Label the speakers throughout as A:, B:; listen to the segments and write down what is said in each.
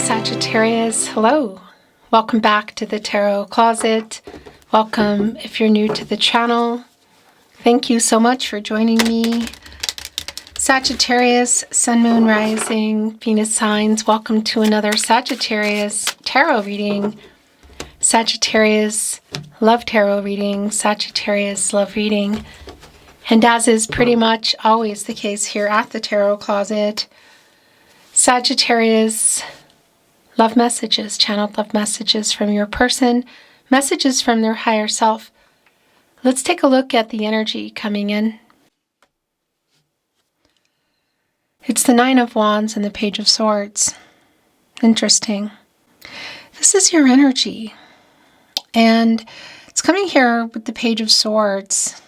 A: Sagittarius, hello. Welcome back to the Tarot Closet. Welcome if you're new to the channel. Thank you so much for joining me. Sagittarius, Sun, Moon, Rising, Venus signs, welcome to another Sagittarius tarot reading. Sagittarius, love tarot reading. Sagittarius, love reading. And as is pretty much always the case here at the Tarot Closet, Sagittarius, love messages, channeled love messages from your person, messages from their higher self. Let's take a look at the energy coming in. It's the Nine of Wands and the Page of Swords. Interesting. This is your energy. And it's coming here with the Page of Swords.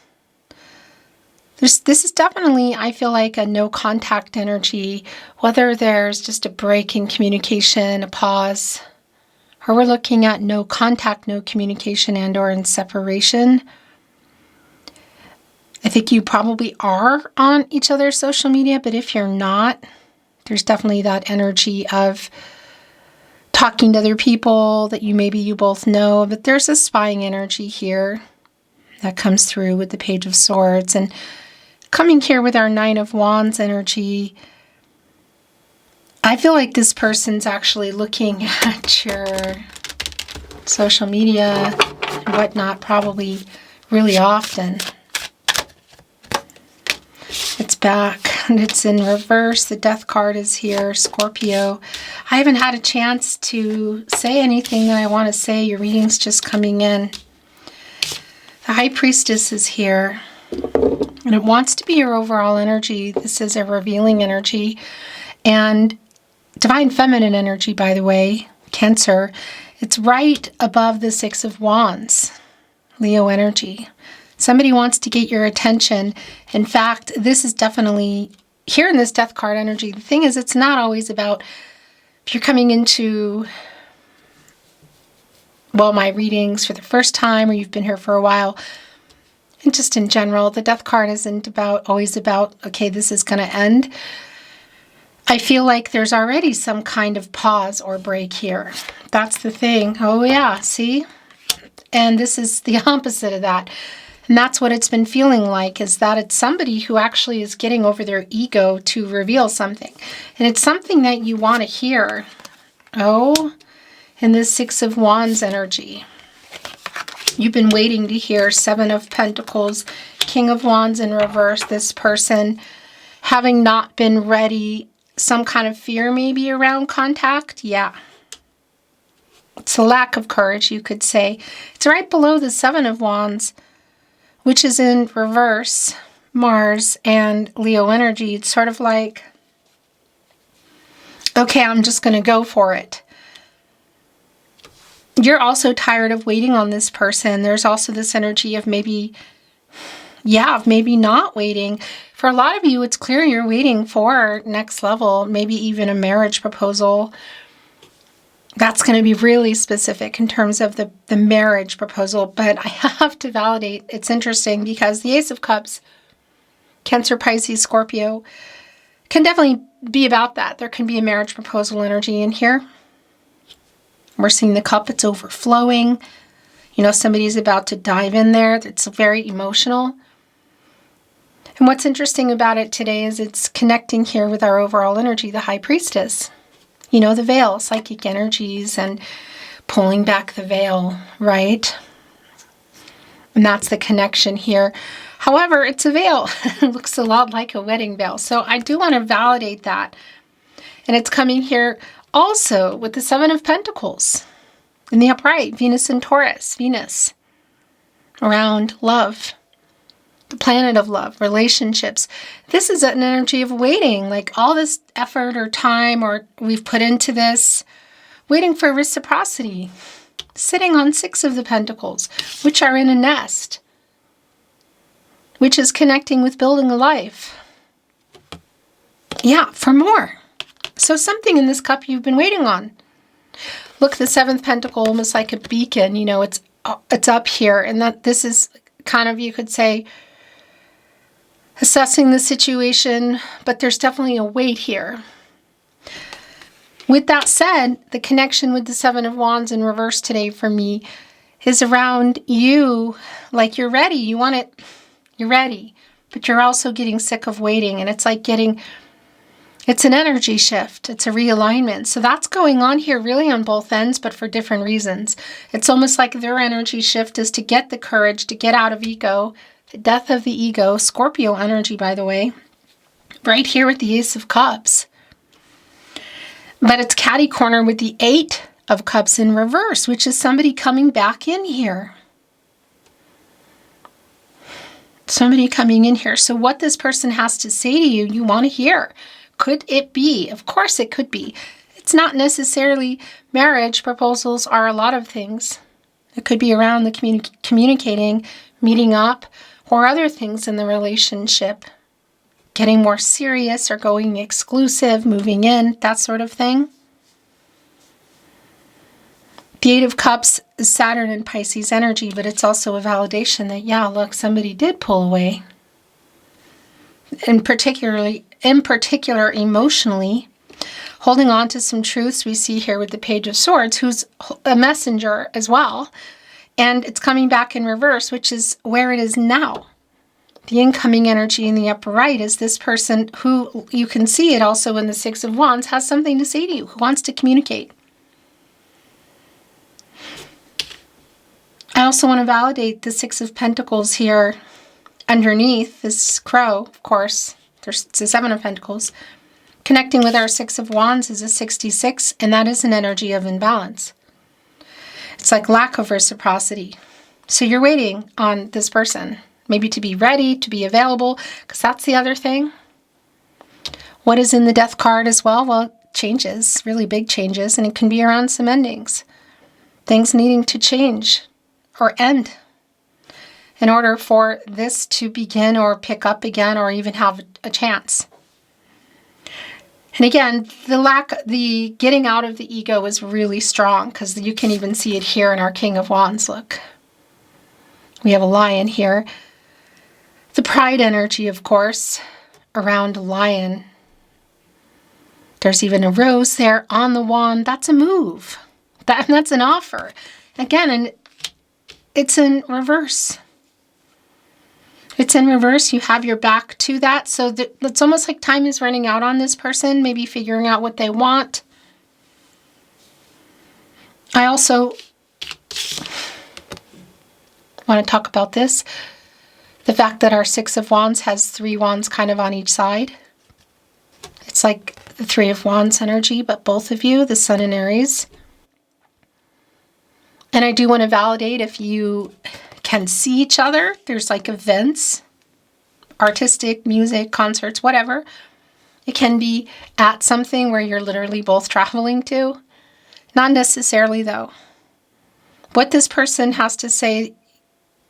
A: This is definitely, I feel like, a no contact energy, whether there's just a break in communication, a pause, or we're looking at no contact, no communication, and or in separation. I think you probably are on each other's social media, but if you're not, there's definitely that energy of talking to other people that maybe you both know, but there's a spying energy here that comes through with the Page of Swords. And coming here with our Nine of Wands energy, I feel like this person's actually looking at your social media and whatnot probably really often. It's back and it's in reverse. The Death card is here, Scorpio. I haven't had a chance to say anything that I want to say. Your reading's just coming in. The High Priestess is here. And it wants to be your overall energy. This is a revealing energy. And Divine Feminine energy, by the way, Cancer, it's right above the Six of Wands, Leo energy. Somebody wants to get your attention. In fact, this is definitely, here in this Death card energy, the thing is, it's not always about, if you're coming into, well, my readings for the first time, or you've been here for a while, and just in general, the Death card isn't always about, okay, this is going to end. I feel like there's already some kind of pause or break here. That's the thing. Oh yeah, see? And this is the opposite of that. And that's what it's been feeling like, is that it's somebody who actually is getting over their ego to reveal something. And it's something that you want to hear. Oh, in this Six of Wands energy. You've been waiting to hear. Seven of Pentacles, King of Wands in reverse. This person having not been ready, some kind of fear maybe around contact. Yeah. It's a lack of courage, you could say. It's right below the Seven of Wands, which is in reverse, Mars and Leo energy. It's sort of like, okay, I'm just going to go for it. You're also tired of waiting on this person. There's also this energy of maybe not waiting. For a lot of you, it's clear you're waiting for next level, maybe even a marriage proposal. That's going to be really specific in terms of the marriage proposal, but I have to validate. It's interesting because the Ace of Cups, Cancer, Pisces, Scorpio, can definitely be about that. There can be a marriage proposal energy in here. We're seeing the cup, it's overflowing. You know, somebody's about to dive in there. It's very emotional. And what's interesting about it today is it's connecting here with our overall energy, the High Priestess. You know, the veil, psychic energies and pulling back the veil, right? And that's the connection here. However, it's a veil. It looks a lot like a wedding veil. So I do want to validate that. And it's coming here also with the Seven of Pentacles in the upright, Venus and Taurus, Venus, around love, the planet of love, relationships. This is an energy of waiting, like all this effort or time or we've put into this, waiting for reciprocity, sitting on Six of the Pentacles, which are in a nest, which is connecting with building a life. Yeah, for more. So something in this cup you've been waiting on. Look, the Seventh Pentacle, almost like a beacon, you know, it's up here. And that this is kind of, you could say, assessing the situation, but there's definitely a weight here. With that said, the connection with the Seven of Wands in reverse today for me is around you, like you're ready. You want it, you're ready, but you're also getting sick of waiting. And it's like it's an energy shift. It's a realignment. So that's going on here really on both ends, but for different reasons. It's almost like their energy shift is to get the courage to get out of ego, the death of the ego, Scorpio energy, by the way, right here with the Ace of Cups. But it's catty corner with the Eight of Cups in reverse, which is somebody coming back in here. Somebody coming in here. So what this person has to say to you, you want to hear. Could it be? Of course it could be. It's not necessarily marriage. Proposals are a lot of things. It could be around the communicating, meeting up, or other things in the relationship. Getting more serious or going exclusive, moving in, that sort of thing. The Eight of Cups is Saturn and Pisces energy, but it's also a validation that, yeah, look, somebody did pull away. In particular, emotionally, holding on to some truths we see here with the Page of Swords, who's a messenger as well. And it's coming back in reverse, which is where it is now. The incoming energy in the upper right is this person who, you can see it also in the Six of Wands, has something to say to you, who wants to communicate. I also want to validate the Six of Pentacles here underneath this crow, of course. There's the Seven of Pentacles. Connecting with our Six of Wands is a 66, and that is an energy of imbalance. It's like lack of reciprocity. So you're waiting on this person. Maybe to be ready, to be available, because that's the other thing. What is in the Death card as well? Well, changes, really big changes, and it can be around some endings. Things needing to change or end in order for this to begin or pick up again or even have a chance. And again, the getting out of the ego is really strong because you can even see it here in our King of Wands, look. We have a lion here. The pride energy, of course, around a lion. There's even a rose there on the wand. That's a move. That's an offer. Again, and it's in reverse. It's in reverse. You have your back to that. So it's almost like time is running out on this person, maybe figuring out what they want. I also want to talk about this. The fact that our Six of Wands has three wands kind of on each side. It's like the Three of Wands energy, but both of you, the Sun and Aries. And I do want to validate if you can see each other. There's like events, artistic, music, concerts, whatever. It can be at something where you're literally both traveling to. Not necessarily though. What this person has to say,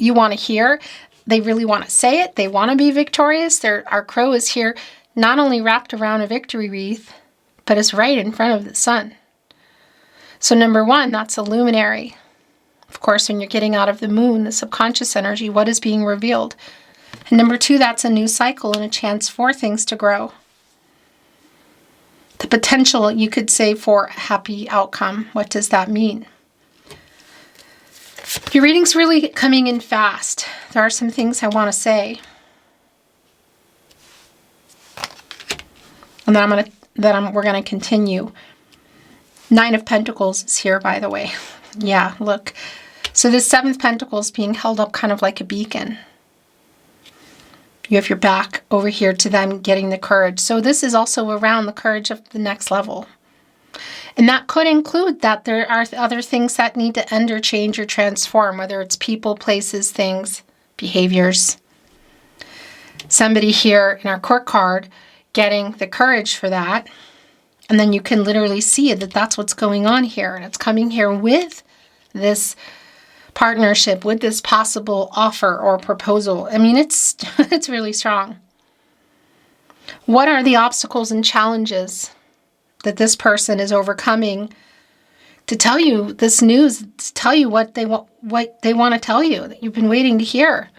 A: you want to hear. They really want to say it. They want to be victorious. Our crow is here not only wrapped around a victory wreath, but it's right in front of the sun. So number one, that's a luminary. Of course, when you're getting out of the moon, the subconscious energy, what is being revealed? And number two, that's a new cycle and a chance for things to grow. The potential, you could say, for a happy outcome. What does that mean? Your reading's really coming in fast. There are some things I want to say. And then we're going to continue. Nine of Pentacles is here, by the way. Yeah, look. So the Seventh Pentacle is being held up kind of like a beacon. You have your back over here to them getting the courage. So this is also around the courage of the next level. And that could include that there are other things that need to end or change or transform, whether it's people, places, things, behaviors. Somebody here in our court card getting the courage for that. And then you can literally see that that's what's going on here. And it's coming here with this partnership, with this possible offer or proposal. I mean, it's really strong. What are the obstacles and challenges that this person is overcoming to tell you this news, to tell you what they want to tell you, that you've been waiting to hear?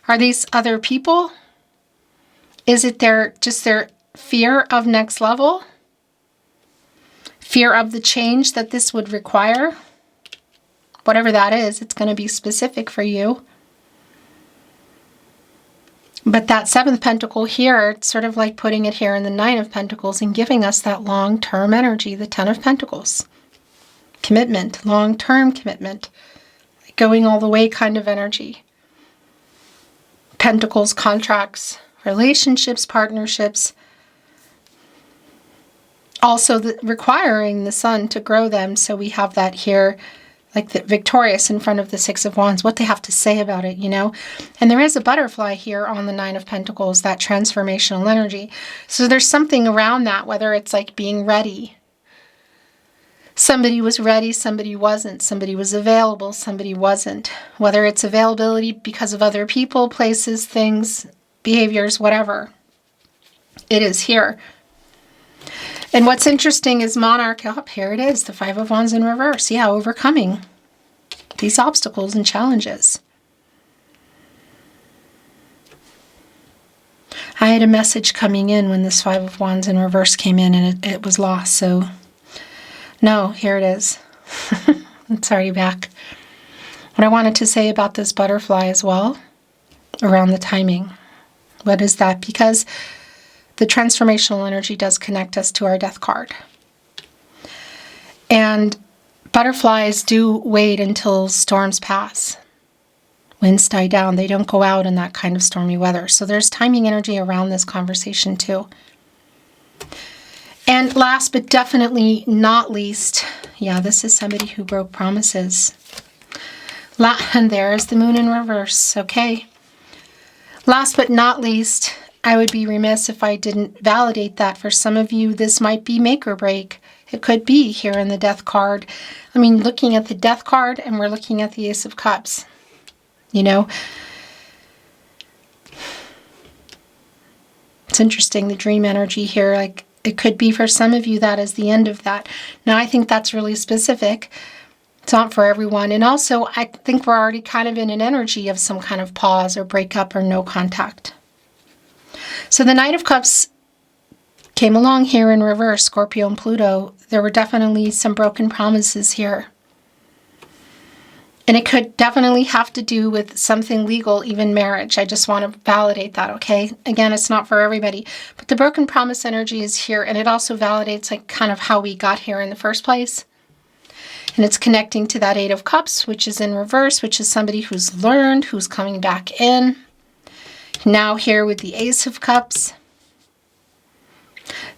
A: Are these other people? Is it just their fear of next level? fear of the change that this would require. Whatever that is, it's going to be specific for you. But that seventh pentacle here, it's sort of like putting it here in the nine of pentacles and giving us that long-term energy, the 10 of pentacles. Commitment, long-term commitment, going all the way kind of energy. Pentacles, contracts, relationships, partnerships. Also requiring the sun to grow them. So we have that here, like the victorious in front of the Six of Wands, what they have to say about it, you know. And there is a butterfly here on the Nine of Pentacles, that transformational energy. So there's something around that, whether it's like being ready. Somebody was ready, somebody wasn't. Somebody was available, somebody wasn't. Whether it's availability because of other people, places, things, behaviors, whatever. It is here. And what's interesting is Monarch, oh, here it is, the Five of Wands in reverse. Yeah, overcoming these obstacles and challenges. I had a message coming in when this Five of Wands in reverse came in and it was lost. So, no, here it is. It's already back. What I wanted to say about this butterfly as well, around the timing. What is that? Because the transformational energy does connect us to our death card. And butterflies do wait until storms pass. Winds die down. They don't go out in that kind of stormy weather. So there's timing energy around this conversation too. And last but definitely not least, yeah, this is somebody who broke promises. And there's the moon in reverse. Okay. Last but not least, I would be remiss if I didn't validate that. For some of you, this might be make or break. It could be here in the death card. I mean, looking at the death card and we're looking at the Ace of Cups. You know, it's interesting, the dream energy here. Like, it could be for some of you that is the end of that. Now, I think that's really specific. It's not for everyone. And also, I think we're already kind of in an energy of some kind of pause or breakup or no contact. So the Knight of Cups came along here in reverse, Scorpio and Pluto. There were definitely some broken promises here. And it could definitely have to do with something legal, even marriage. I just want to validate that, okay? Again, it's not for everybody. But the broken promise energy is here, and it also validates like kind of how we got here in the first place. And it's connecting to that Eight of Cups, which is in reverse, which is somebody who's learned, who's coming back in. Now here with the Ace of Cups.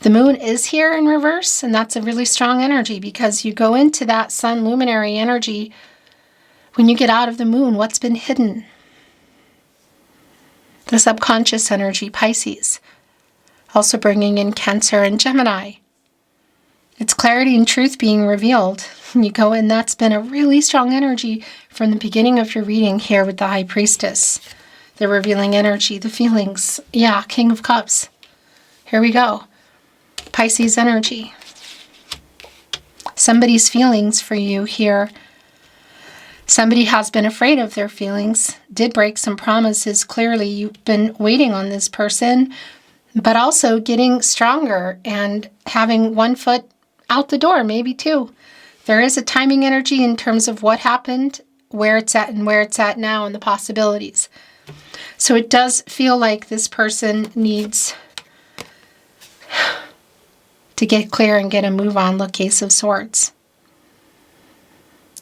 A: The moon is here in reverse, and that's a really strong energy because you go into that sun luminary energy. When you get out of the moon, what's been hidden? The subconscious energy, Pisces. Also bringing in Cancer and Gemini. It's clarity and truth being revealed. And you go in, that's been a really strong energy from the beginning of your reading here with the High Priestess. The revealing energy, the feelings. Yeah, King of Cups. Here we go. Pisces energy. Somebody's feelings for you here. Somebody has been afraid of their feelings, did break some promises. Clearly, you've been waiting on this person, but also getting stronger and having one foot out the door, maybe two. There is a timing energy in terms of what happened, where it's at, and where it's at now, and the possibilities. So it does feel like this person needs to get clear and get a move on. Look, Ace of Swords.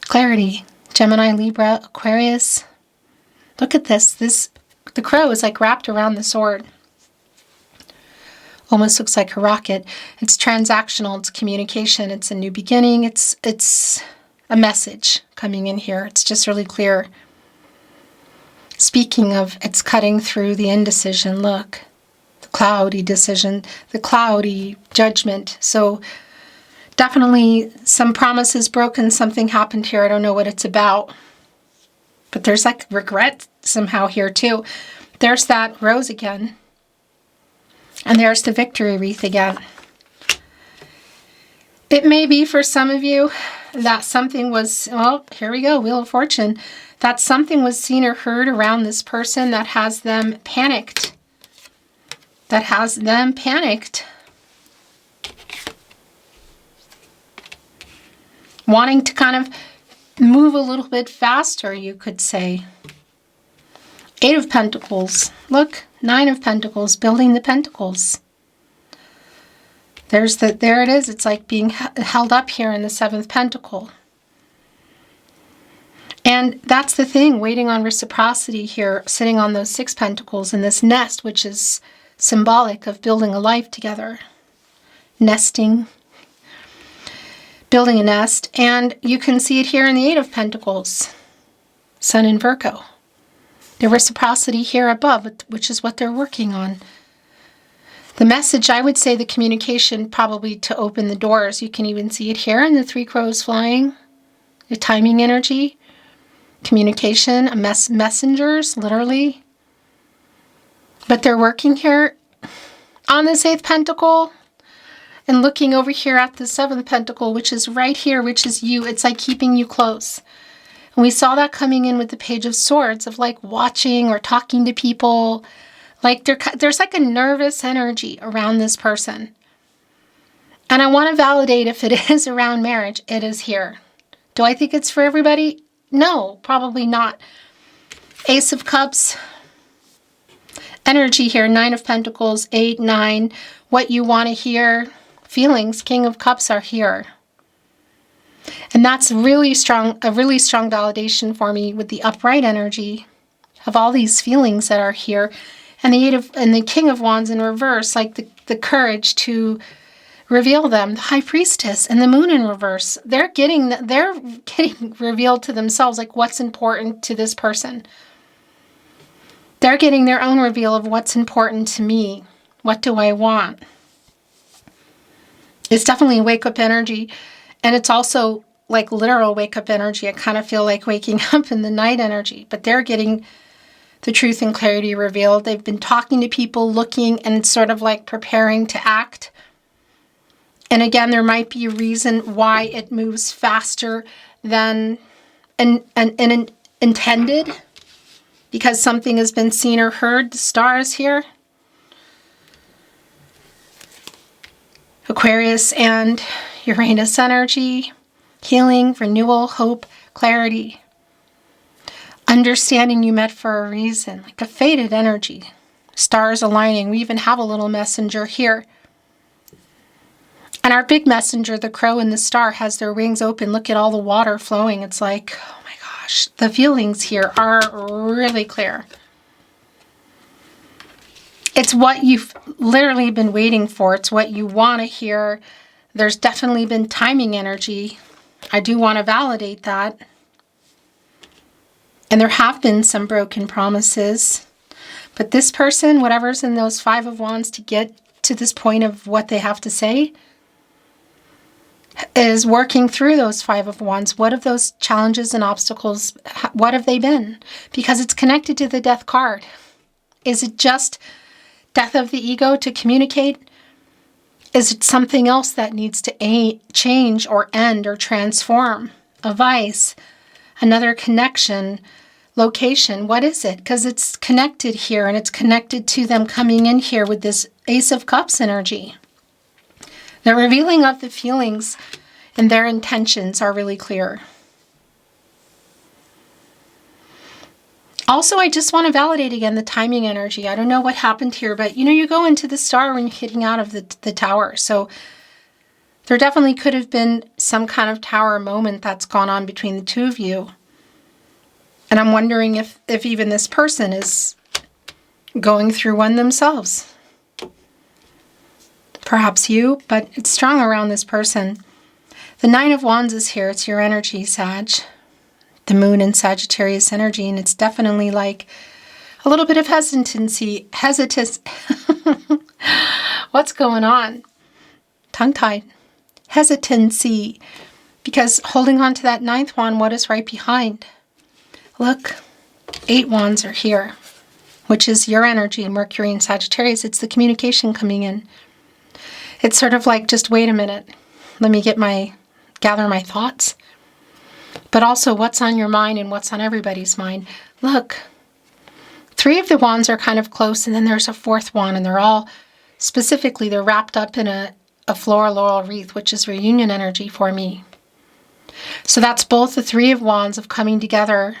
A: Clarity. Gemini, Libra, Aquarius. Look at this. The crow is like wrapped around the sword. Almost looks like a rocket. It's transactional. It's communication. It's a new beginning. It's a message coming in here. It's just really clear. Speaking of, it's cutting through the indecision. Look, the cloudy decision, the cloudy judgment. So definitely some promises broken. Something happened here. I don't know what it's about. But there's like regret somehow here too. There's that rose again. And there's the victory wreath again. It may be for some of you that something was, well, here we go, Wheel of Fortune. That something was seen or heard around this person that has them panicked. That has them panicked. wanting to kind of move a little bit faster, you could say. 8 of Pentacles. Look, 9 of Pentacles, building the Pentacles. There it is. It's like being held up here in the 7th Pentacle. And that's the thing, waiting on reciprocity here, sitting on those 6 Pentacles in this nest, which is symbolic of building a life together. Nesting. Building a nest. And you can see it here in the 8 of Pentacles. Sun in Virgo. The reciprocity here above, which is what they're working on. The message, I would say the communication probably to open the doors. You can even see it here in the 3 crows flying. The timing energy. Communication, messengers, literally. But they're working here on this 8th Pentacle and looking over here at the 7th Pentacle, which is right here, which is you. It's like keeping you close. And we saw that coming in with the Page of Swords of like watching or talking to people. Like there's like a nervous energy around this person. And I want to validate if it is around marriage, it is here. Do I think it's for everybody? No, probably not. Ace of Cups. Energy here, 9 of Pentacles, 8, 9. What you want to hear. Feelings, King of Cups are here. And that's really strong, a really strong validation for me with the upright energy of all these feelings that are here. And the King of Wands in reverse, like the courage to reveal them. The High Priestess and the Moon in reverse. They're getting revealed to themselves, like what's important to this person. They're getting their own reveal of what's important to me. What do I want? It's definitely wake-up energy. And it's also like literal wake-up energy. I kind of feel like waking up in the night energy. But they're getting the truth and clarity revealed. They've been talking to people, looking, and sort of like preparing to act. And again, there might be a reason why it moves faster than intended. Because something has been seen or heard. The stars here. Aquarius and Uranus energy. Healing, renewal, hope, clarity. Understanding you met for a reason. Like a fated energy. Stars aligning. We even have a little messenger here. And our big messenger, the crow and the star, has their wings open. Look at all the water flowing. It's like, oh my gosh. The feelings here are really clear. It's what you've literally been waiting for. It's what you want to hear. There's definitely been timing energy. I do want to validate that. And there have been some broken promises. But this person, whatever's in those 5 of Wands to get to this point of what they have to say, is working through those 5 of Wands. What of those challenges and obstacles, what have they been? Because it's connected to the Death card. Is it just death of the ego to communicate? Is it something else that needs to change or end or transform? A vice, another connection, location. What is it? Because it's connected here, and it's connected to them coming in here with this Ace of Cups energy. The revealing of the feelings and their intentions are really clear. Also, I just want to validate again the timing energy. I don't know what happened here, but you go into the star when you're hitting out of the tower. So there definitely could have been some kind of tower moment that's gone on between the two of you. And I'm wondering if even this person is going through one themselves. Perhaps you, but it's strong around this person. The 9 of Wands is here. It's your energy, Sag. The Moon in Sagittarius energy, and it's definitely like a little bit of hesitancy. What's going on? Tongue-tied. Hesitancy. Because holding on to that 9th wand, what is right behind? Look, 8 wands are here, which is your energy, Mercury in Sagittarius. It's the communication coming in. It's sort of like, just wait a minute. Let me gather my thoughts. But also what's on your mind and what's on everybody's mind. Look, 3 of the wands are kind of close, and then there's a 4th wand, and they're all, specifically, they're wrapped up in a floral laurel wreath, which is reunion energy for me. So that's both the Three of Wands of coming together.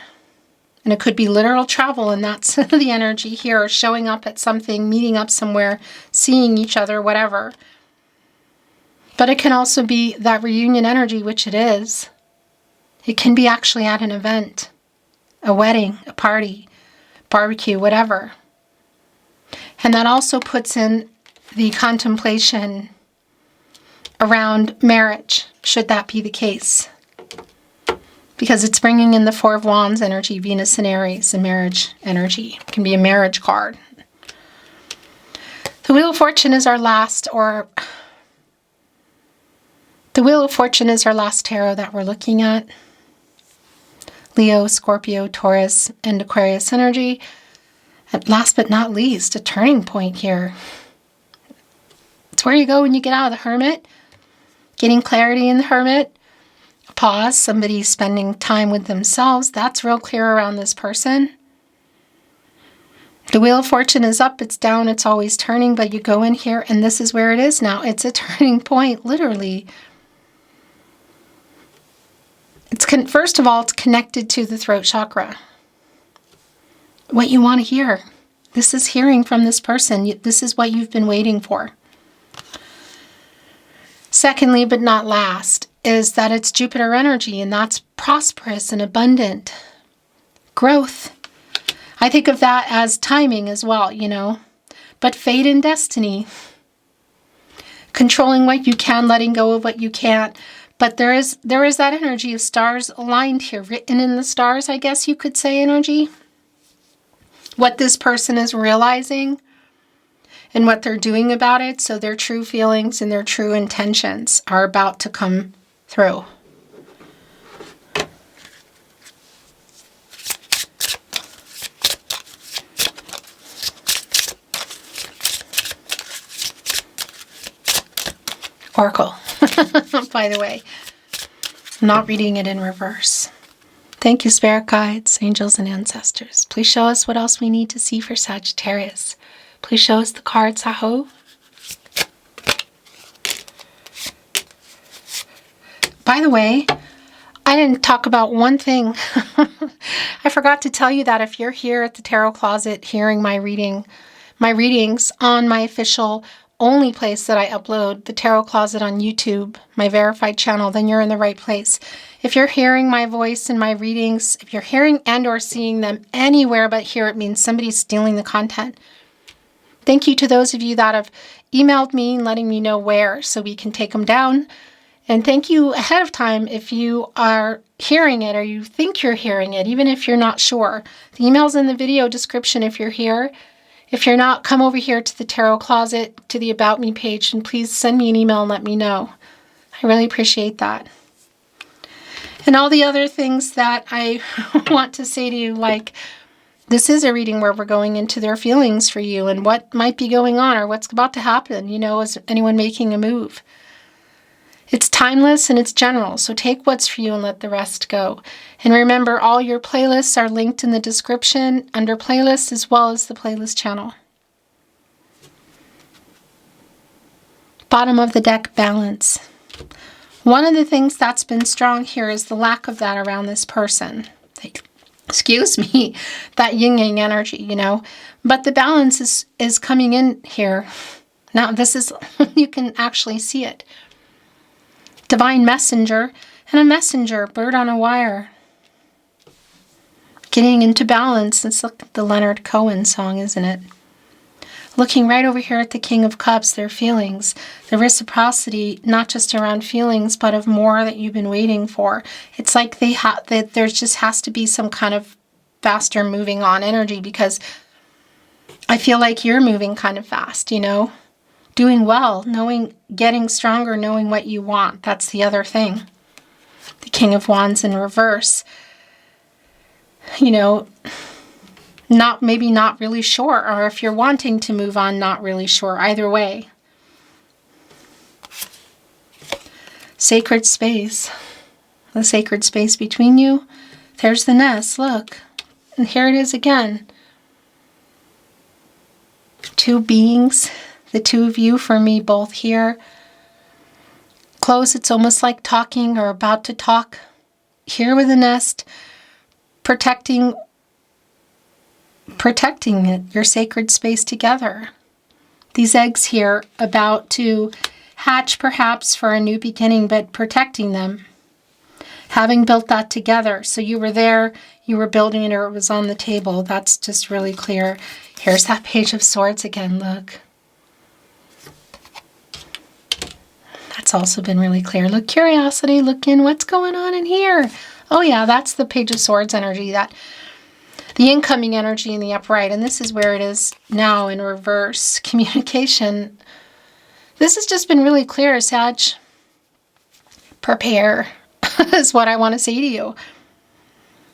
A: And it could be literal travel, and that's the energy here, showing up at something, meeting up somewhere, seeing each other, whatever. But it can also be that reunion energy, which it is. It can be actually at an event, a wedding, a party, barbecue, whatever. And that also puts in the contemplation around marriage, should that be the case. Because it's bringing in the Four of Wands energy, Venus and Aries, the marriage energy. It can be a marriage card. The Wheel of Fortune is our last, the Wheel of Fortune is our last tarot that we're looking at. Leo, Scorpio, Taurus, and Aquarius energy. And last but not least, a turning point here. It's where you go when you get out of the Hermit. Getting clarity in the Hermit. Pause, somebody spending time with themselves. That's real clear around this person. The Wheel of Fortune is up, it's down, it's always turning, but you go in here and this is where it is now. It's a turning point, literally. First of all, it's connected to the throat chakra. What you want to hear. This is hearing from this person. This is what you've been waiting for. Secondly, but not last, is that it's Jupiter energy, and that's prosperous and abundant. Growth. I think of that as timing as well, you know. But fate and destiny. Controlling what you can, letting go of what you can't. But there is that energy of stars aligned here, written in the stars, I guess you could say, energy. What this person is realizing and what they're doing about it, so their true feelings and their true intentions are about to come through. Oracle, by the way. I'm not reading it in reverse. Thank you, spirit guides, angels, and ancestors. Please show us what else we need to see for Sagittarius. Please show us the cards, Aho. By the way, I didn't talk about one thing. I forgot to tell you that if you're here at the Tarot Closet hearing my readings on my official only place that I upload, the Tarot Closet on YouTube, my verified channel, then you're in the right place. If you're hearing my voice in my readings, if you're hearing and or seeing them anywhere but here, it means somebody's stealing the content. Thank you to those of you that have emailed me and letting me know where so we can take them down. And thank you ahead of time if you are hearing it or you think you're hearing it, even if you're not sure. The email's in the video description if you're here. If you're not, come over here to the Tarot Closet, to the About Me page, and please send me an email and let me know. I really appreciate that. And all the other things that I want to say to you, like, this is a reading where we're going into their feelings for you and what might be going on or what's about to happen. You know, is anyone making a move? It's timeless and it's general, so take what's for you and let the rest go. And remember, all your playlists are linked in the description under playlists as well as the playlist channel. Bottom of the deck, balance. One of the things that's been strong here is the lack of that around this person. Excuse me, that yin-yang energy, you know. But the balance is coming in here. Now, this is, you can actually see it. Divine messenger and a messenger, bird on a wire. Getting into balance. It's like the Leonard Cohen song, isn't it? Looking right over here at the King of Cups, their feelings. The reciprocity, not just around feelings, but of more that you've been waiting for. It's like that there just has to be some kind of faster moving on energy because I feel like you're moving kind of fast, you know? Doing well, getting stronger, knowing what you want. That's the other thing. The King of Wands in reverse. You know, maybe not really sure, or if you're wanting to move on, not really sure. Either way. Sacred space. The sacred space between you. There's the nest, look. And here it is again. Two beings. The two of you, for me, both here. Close, it's almost like talking or about to talk. here with the nest, protecting it, your sacred space together. These eggs here about to hatch perhaps for a new beginning, but protecting them. Having built that together. So you were there, you were building it, or it was on the table. That's just really clear. Here's that Page of Swords again, look. That's also been really clear. Look, curiosity, look in, what's going on in here? Oh yeah, that's the Page of Swords energy, that the incoming energy in the upright. And this is where it is now in reverse. Communication. This has just been really clear, Sag. Prepare is what I want to say to you.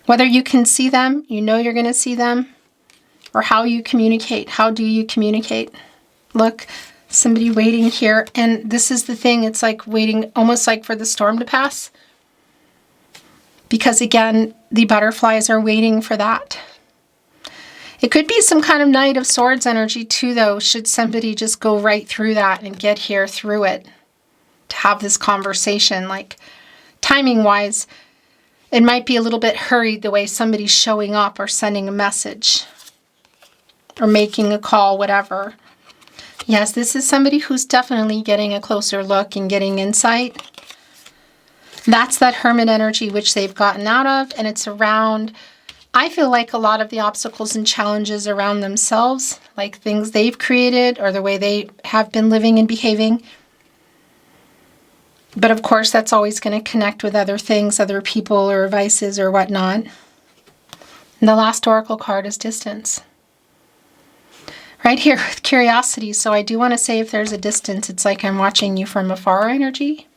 A: Whether you can see them, you know you're going to see them, or how you communicate. How do you communicate? Look, somebody waiting here. And this is the thing. It's like waiting, almost like for the storm to pass. Because again, the butterflies are waiting for that. It could be some kind of Knight of Swords energy too, though, should somebody just go right through that and get here through it to have this conversation. Like, timing-wise, it might be a little bit hurried the way somebody's showing up or sending a message or making a call, whatever. Yes, this is somebody who's definitely getting a closer look and getting insight. That's that Hermit energy which they've gotten out of, and it's around, I feel like, a lot of the obstacles and challenges around themselves, like things they've created or the way they have been living and behaving. But of course, that's always going to connect with other things, other people or vices or whatnot. And the last oracle card is distance. Right here with curiosity. So I do want to say, if there's a distance, it's like I'm watching you from afar energy.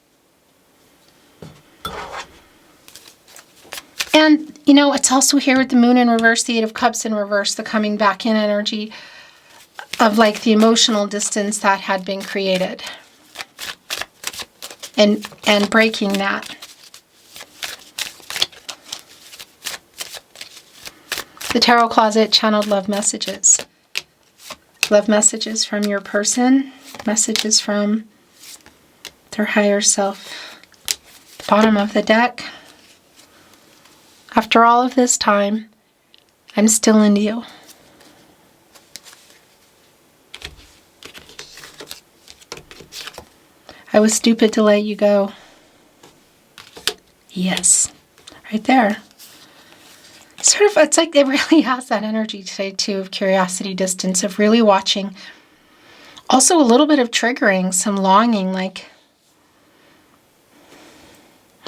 A: And, you know, it's also here with the Moon in reverse, the Eight of Cups in reverse, the coming back in energy of like the emotional distance that had been created. And breaking that. The Tarot Closet channeled love messages. Love messages from your person. Messages from their higher self. Bottom of the deck. After all of this time, I'm still into you. I was stupid to let you go. Yes. Right there. Sort of, it's like it really has that energy today too of curiosity, distance, of really watching. Also a little bit of triggering, some longing, like,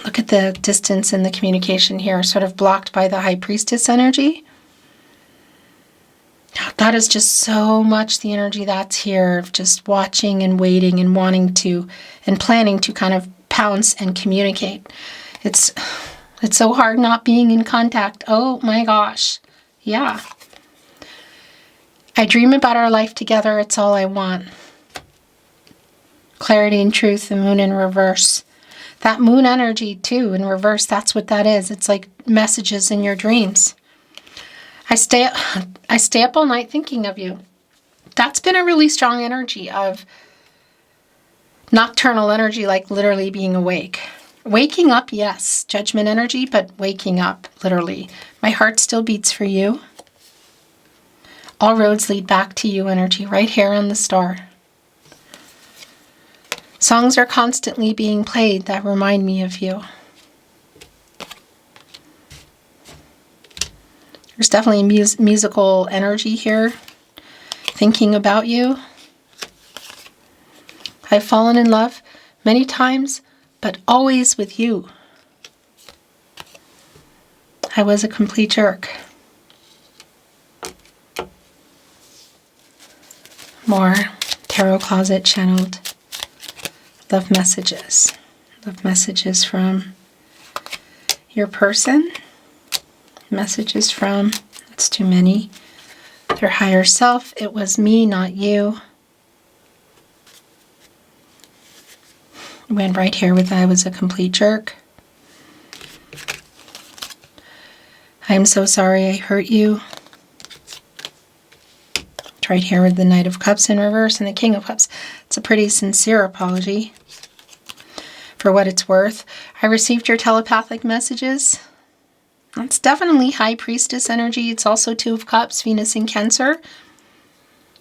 A: look at the distance in the communication here, sort of blocked by the High Priestess energy. That is just so much the energy that's here of just watching and waiting and wanting to and planning to kind of pounce and communicate. It's so hard not being in contact. Oh my gosh. Yeah. I dream about our life together. It's all I want. Clarity and truth, the Moon in reverse. That Moon energy too in reverse, that's what that is. It's like messages in your dreams. I stay up all night thinking of you. That's been a really strong energy of nocturnal energy, like literally being awake. Waking up, yes, judgment energy, but waking up, literally. My heart still beats for you. All roads lead back to you energy, right here on the star. Songs are constantly being played that remind me of you. There's definitely musical energy here, thinking about you. I've fallen in love many times, but always with you. I was a complete jerk. More Tarot Closet channeled love messages. Love messages from your person. Messages from, that's too many, their higher self. It was me, not you. Went right here with I was a complete jerk. I'm so sorry I hurt you. It's right here with the Knight of Cups in reverse and the King of Cups. It's a pretty sincere apology. for what it's worth. I received your telepathic messages. It's definitely High Priestess energy. It's also Two of Cups, Venus in Cancer.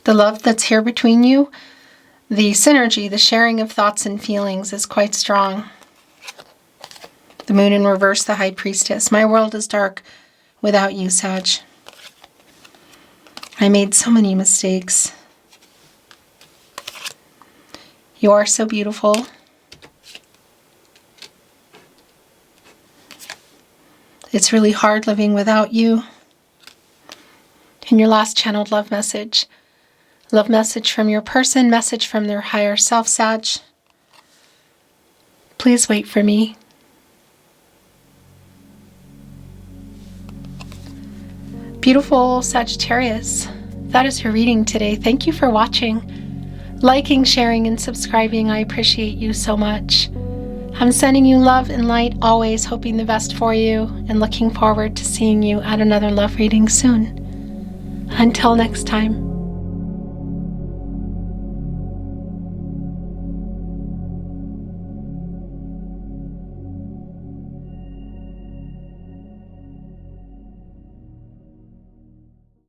A: The love that's here between you, the synergy, the sharing of thoughts and feelings is quite strong. The Moon in reverse, the High Priestess. My world is dark without you, Sag. I made so many mistakes. You are so beautiful. It's really hard living without you. And your last channeled love message. Love message from your person, message from their higher self, Sag. Please wait for me. Beautiful Sagittarius, that is your reading today. Thank you for watching, liking, sharing, and subscribing. I appreciate you so much. I'm sending you love and light, always hoping the best for you, and looking forward to seeing you at another love reading soon. Until next time.